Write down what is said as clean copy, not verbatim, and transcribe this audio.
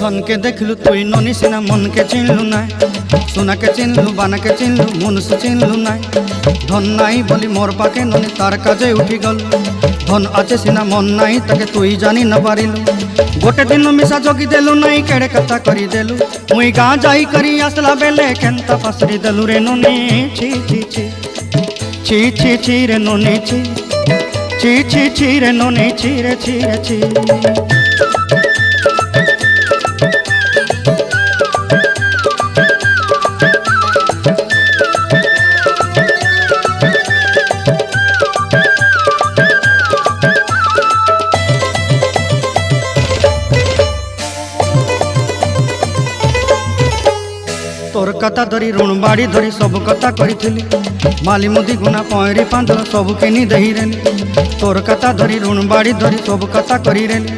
सन के देखलु तुई ननी सिना मन के चिन्हलु ना सोना के चिन्हलु बाना के चिन्हलु मनुष्य चिन्हलु ना धन नाई बोली मोर पाके ननी तार काजे उठी गल धन आचे सिना मन नाई ताके तुई जानी न पारिलु गोटे दिन मिसा जगी देलु नाई केड़े कथा करी देलु मुई गाँ जाई करी आसला बेले केंता पासरी देलु रे ननी छी छी छी छी छी छी रे ननी छी छी छी छी रे ननी छी रे छी रे छी। तोर कथा धरी ऋण बाड़ी धरी सब कथा करी माली मुदी गुना पहरी पांद सब किनी दही रेली तोर कथा धरी ऋण बाड़ी धरी सब कथा करी रेली।